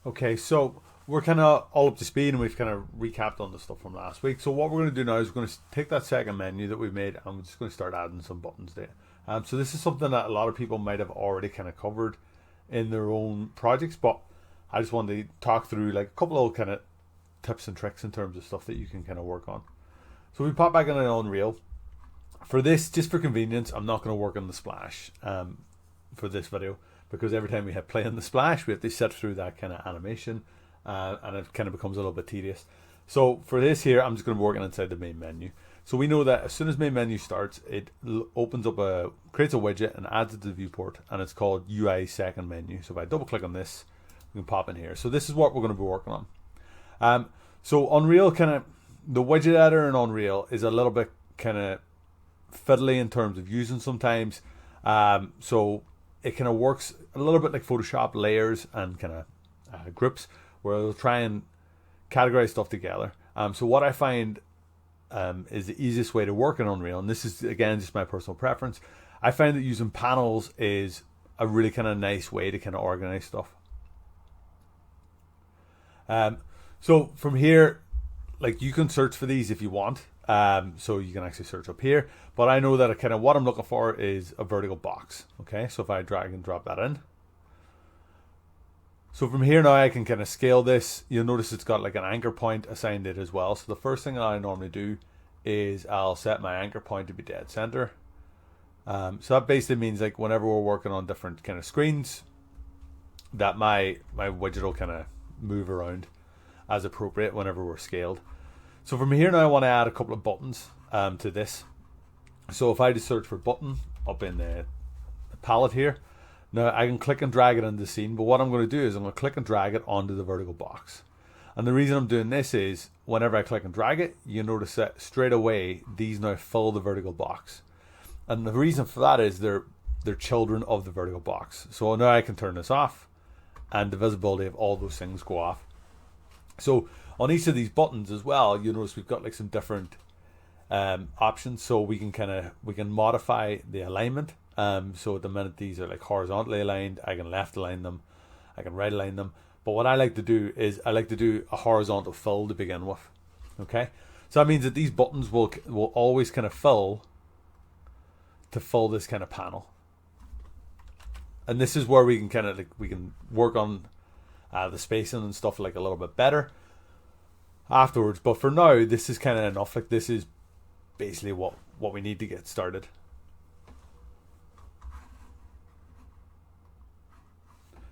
Okay, so we're kind of all up to speed and we've kind of recapped on the stuff from last week. So what we're going to do now is we're going to take that second menu that we've made and we're just going to start adding some buttons there. So this is something that a lot of people might have already kind of covered in their own projects, but I just wanted to talk through like a couple of kind of tips and tricks in terms of stuff that you can kind of work on. So we pop back in on Unreal. For this, just for convenience, I'm not going to work on the splash for this video, because every time we hit play on the splash, we have to sit through that kind of animation, and it kind of becomes a little bit tedious. So for this here, I'm just going to be working inside the main menu. So we know that as soon as main menu starts, it opens up creates a widget and adds it to the viewport, and it's called UI second menu. So if I double click on this, we can pop in here. So this is what we're going to be working on. So Unreal the widget editor in Unreal is a little bit kind of fiddly in terms of using sometimes. So it kind of works a little bit like Photoshop layers and kind of groups, where it'll try and categorize stuff together. So what I find is the easiest way to work in Unreal, and this is again just my personal preference, I find that using panels is a really kind of nice way to kind of organize stuff. So from here, like, you can search for these if you want. So you can actually search up here, but I know that kind of what I'm looking for is a vertical box. Okay, so if I drag and drop that in, so from here now I can kind of scale this. You'll notice it's got like an anchor point assigned it as well. So the first thing that I normally do is I'll set my anchor point to be dead center. So that basically means like whenever we're working on different kind of screens, that my widget will kind of move around as appropriate whenever we're scaled. So from here now I want to add a couple of buttons to this. So if I just search for button up in the palette here, now I can click and drag it into the scene, but what I'm going to do is I'm going to click and drag it onto the vertical box. And the reason I'm doing this is whenever I click and drag it, you notice that straight away these now fill the vertical box. And the reason for that is they're children of the vertical box. So now I can turn this off and the visibility of all those things go off. So on each of these buttons as well, you notice we've got like some different options. So we can modify the alignment. So at the minute these are like horizontally aligned, I can left align them, I can right align them. But what I like to do is I like to do a horizontal fill to begin with. Okay, so that means that these buttons will always kind of fill this kind of panel. And this is where we can kind of like we can work on the spacing and stuff like a little bit better afterwards. But for now, this is kind of enough. Like, this is basically what we need to get started.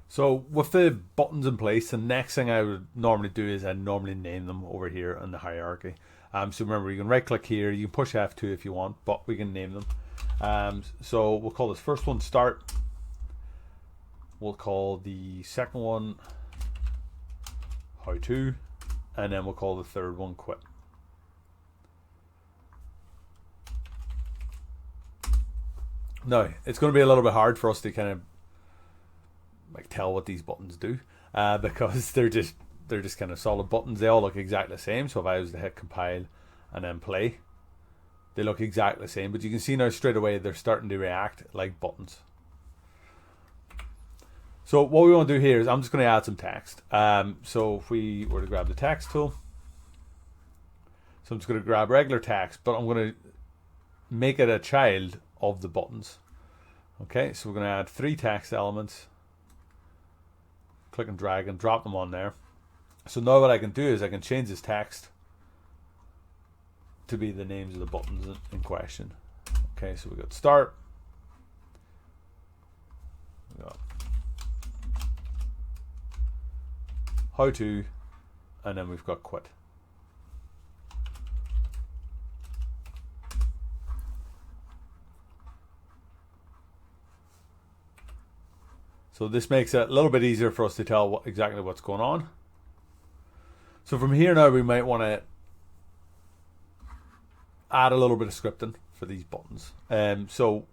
So with the buttons in place, the next thing I would normally do is I normally name them over here in the hierarchy. So remember, you can right click here, you can push F2 if you want, but we can name them. So we'll call this first one start. We'll call the second one how to, and then we'll call the third one quit. Now it's going to be a little bit hard for us to kind of like tell what these buttons do, because they're just kind of solid buttons. They all look exactly the same. So if I was to hit compile and then play, they look exactly the same, but you can see now straight away they're starting to react like buttons. So what we want to do here is I'm just going to add some text. So if we were to grab the text tool, so I'm just going to grab regular text, but I'm going to make it a child of the buttons. Okay, so we're going to add 3 text elements. Click and drag and drop them on there. So now what I can do is I can change this text to be the names of the buttons in question. Okay, so we got start, we got how to, and then we've got quit. So this makes it a little bit easier for us to tell exactly what's going on. So from here now we might want to add a little bit of scripting for these buttons. So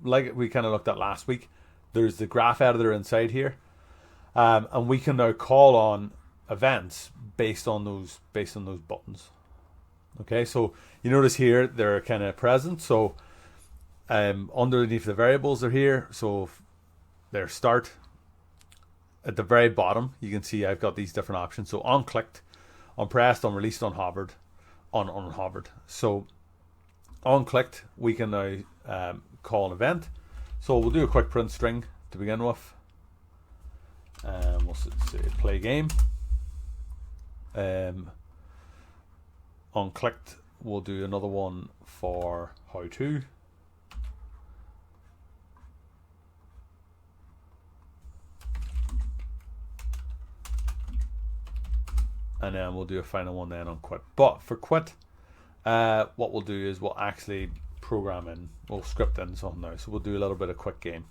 like we kind of looked at last week, there's the graph editor inside here. And we can now call on events based on those buttons. Okay, so you notice here they're kind of present. So underneath the variables, they're here. So their start, at the very bottom, you can see I've got these different options. So on-clicked, on-pressed, on-released, on-hovered, on-unhovered. So on-clicked, we can now call an event. So we'll do a quick print string to begin with. We'll say play game. On clicked, we'll do another one for how to. And then we'll do a final one then on quit. But for quit, what we'll do is we'll actually program in, we'll script in something now. So we'll do a little bit of quit game.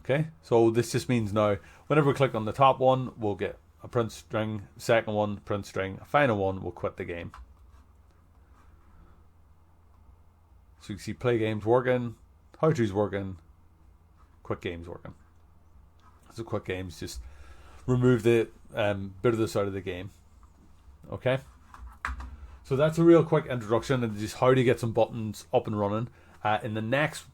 Okay, so this just means now whenever we click on the top one, we'll get a print string, second one, print string, a final one, we'll quit the game. So you can see play games working, how to's working, quit games working. So quit games just remove the bit of this out of the game. Okay, so that's a real quick introduction into just how to get some buttons up and running. In the next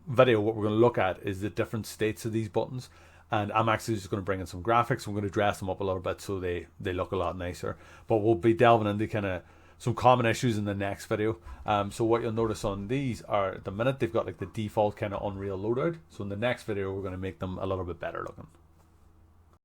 video, what we're going to look at is the different states of these buttons, and I'm actually just going to bring in some graphics. I'm going to dress them up a little bit so they look a lot nicer, but we'll be delving into kind of some common issues in the next video. So what you'll notice on these are, at the minute, they've got like the default kind of Unreal loadout. So in the next video, we're going to make them a little bit better looking.